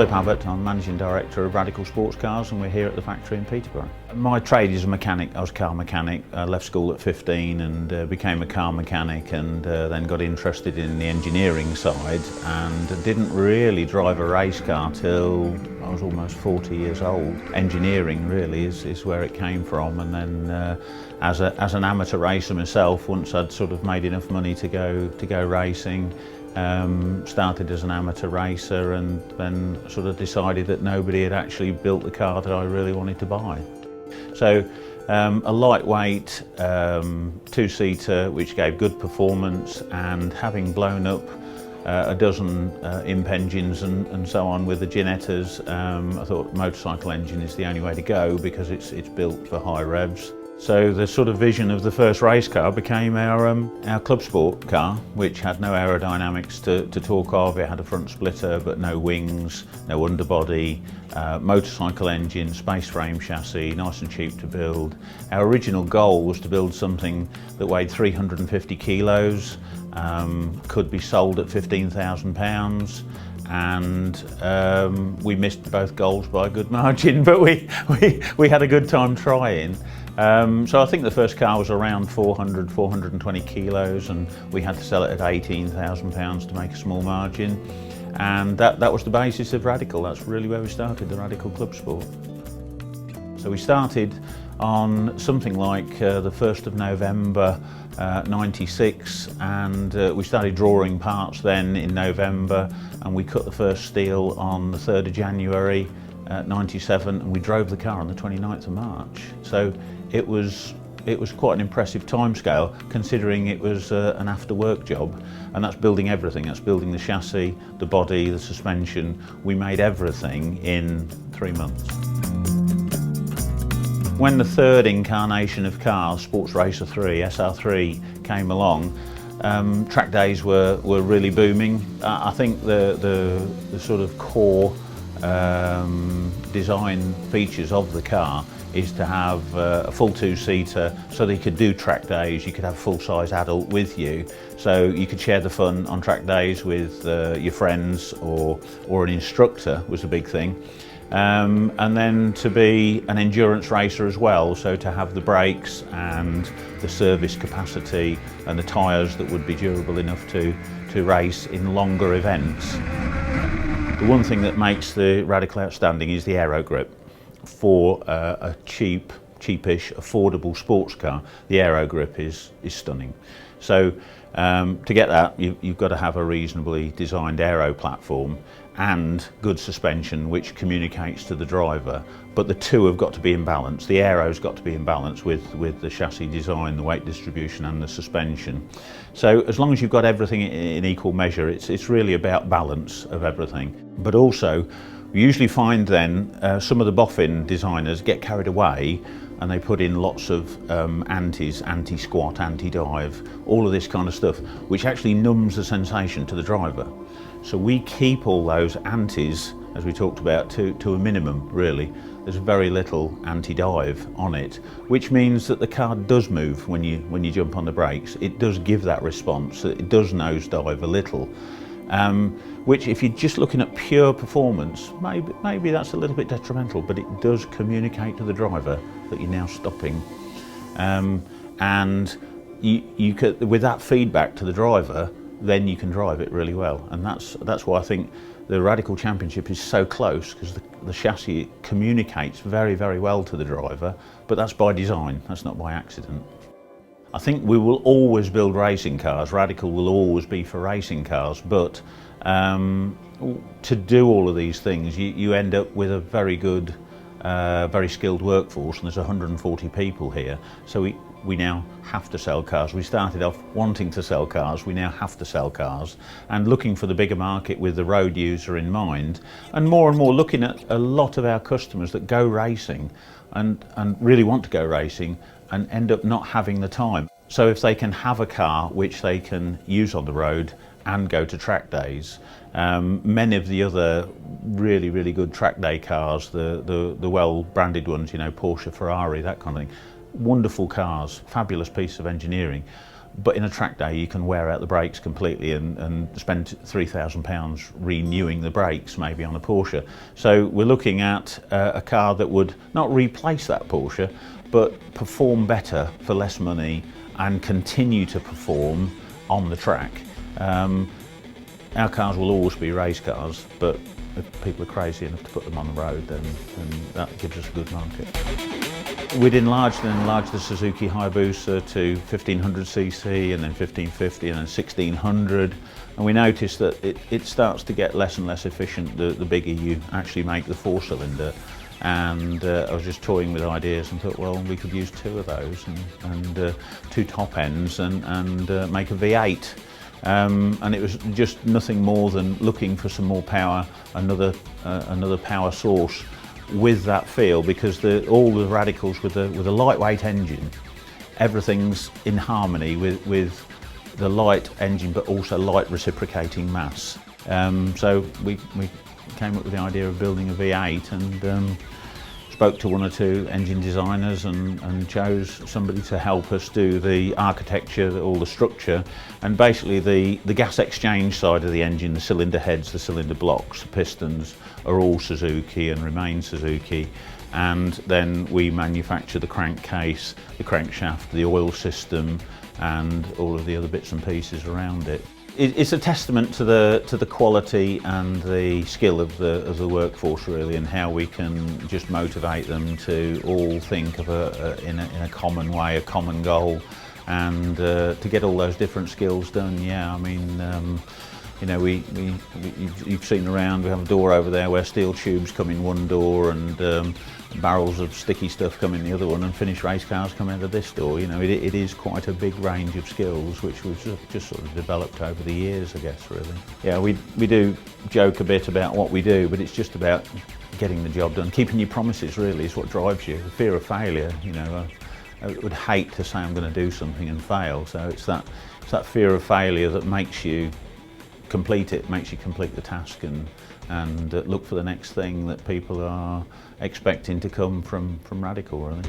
Philip Abbott, I'm Managing Director of Radical Sports Cars, and we're here at the factory in Peterborough. My trade is a mechanic. I was a car mechanic. I left school at 15 and became a car mechanic, and then got interested in the engineering side, and didn't really drive a race car till I was almost 40 years old. Engineering really is where it came from, and then as an amateur racer myself, once I'd sort of made enough money to go racing, started as an amateur racer, and then sort of decided that nobody had actually built the car that I really wanted to buy. So a lightweight two-seater which gave good performance, and having blown up a dozen imp engines and so on with the Ginettas, I thought motorcycle engine is the only way to go, because it's built for high revs. So the sort of vision of the first race car became our club sport car, which had no aerodynamics to talk of. It had a front splitter but no wings, no underbody, motorcycle engine, space frame chassis, nice and cheap to build. Our original goal was to build something that weighed 350 kilos, could be sold at £15,000, and we missed both goals by a good margin, but we had a good time trying. So I think the first car was around 420 kilos, and we had to sell it at £18,000 to make a small margin, and that was the basis of Radical. That's really where we started, the Radical Club Sport. So we started on something like the 1st of November 96, and we started drawing parts then in November, and we cut the first steel on the 3rd of January 97, and we drove the car on the 29th of March. So it was quite an impressive timescale, considering it was an after work job, and that's building everything. That's building the chassis, the body, the suspension. We made everything in 3 months. When the third incarnation of cars, Sports Racer 3, SR3, came along, track days were really booming. I think the sort of core design features of the car is to have a full two-seater, so that you could do track days. You could have a full-size adult with you, so you could share the fun on track days with your friends, or an instructor was a big thing. And then to be an endurance racer as well, so to have the brakes and the service capacity and the tyres that would be durable enough to race in longer events. The one thing that makes the Radical outstanding is the aero grip. For a cheapish, affordable sports car, the aero grip is stunning. So to get that, you've got to have a reasonably designed aero platform and good suspension which communicates to the driver, but the two have got to be in balance. The aero's got to be in balance with the chassis design, the weight distribution and the suspension. So as long as you've got everything in equal measure, it's really about balance of everything. But also, we usually find then some of the boffin designers get carried away, and they put in lots of antis, anti-squat, anti-dive, all of this kind of stuff, which actually numbs the sensation to the driver. So we keep all those antis, as we talked about, to a minimum, really. There's very little anti-dive on it, which means that the car does move when you jump on the brakes. It does give that response. It does nosedive a little. Which, if you're just looking at pure performance, maybe that's a little bit detrimental, but it does communicate to the driver that you're now stopping. And you could, with that feedback to the driver, then you can drive it really well. And that's why I think the Radical Championship is so close, because the chassis communicates very, very well to the driver, but that's by design, that's not by accident. I think we will always build racing cars. Radical will always be for racing cars, but to do all of these things, you end up with a very good, very skilled workforce, and there's 140 people here. So we now have to sell cars. We started off wanting to sell cars, we now have to sell cars, and looking for the bigger market with the road user in mind, and more looking at a lot of our customers that go racing and really want to go racing and end up not having the time. So if they can have a car which they can use on the road and go to track days, many of the other really good track day cars, the well branded ones, you know, Porsche, Ferrari, that kind of thing, wonderful cars, fabulous piece of engineering, But in a track day you can wear out the brakes completely and spend £3,000 renewing the brakes maybe on a Porsche. So we're looking at a car that would not replace that Porsche but perform better for less money and continue to perform on the track. Our cars will always be race cars, but if people are crazy enough to put them on the road, then that gives us a good market. We'd enlarged the Suzuki Hayabusa to 1500cc and then 1550 and then 1600, and we noticed that it starts to get less and less efficient the bigger you actually make the four-cylinder. And I was just toying with ideas and thought, well, we could use two of those and two top ends and make a V8. And it was just nothing more than looking for some more power, another power source with that feel, because all the Radicals with a lightweight engine, everything's in harmony with the light engine but also light reciprocating mass. So we came up with the idea of building a V8 and spoke to one or two engine designers and chose somebody to help us do the architecture, all the structure, and basically the gas exchange side of the engine, the cylinder heads, the cylinder blocks, the pistons are all Suzuki and remain Suzuki, and then we manufacture the crankcase, the crankshaft, the oil system and all of the other bits and pieces around it. It's a testament to the quality and the skill of the workforce really, and how we can just motivate them to all think of in a common way, a common goal, and to get all those different skills done. Yeah, I mean, you know, you've seen around, we have a door over there where steel tubes come in one door and barrels of sticky stuff come in the other one, and finished race cars come out of this door. You know, it is quite a big range of skills which we've just sort of developed over the years, I guess, really. Yeah, we do joke a bit about what we do, but it's just about getting the job done. Keeping your promises really is what drives you. The fear of failure, you know, I would hate to say I'm going to do something and fail, so it's that fear of failure that makes you complete it, makes you complete the task and look for the next thing that people are expecting to come from Radical, really.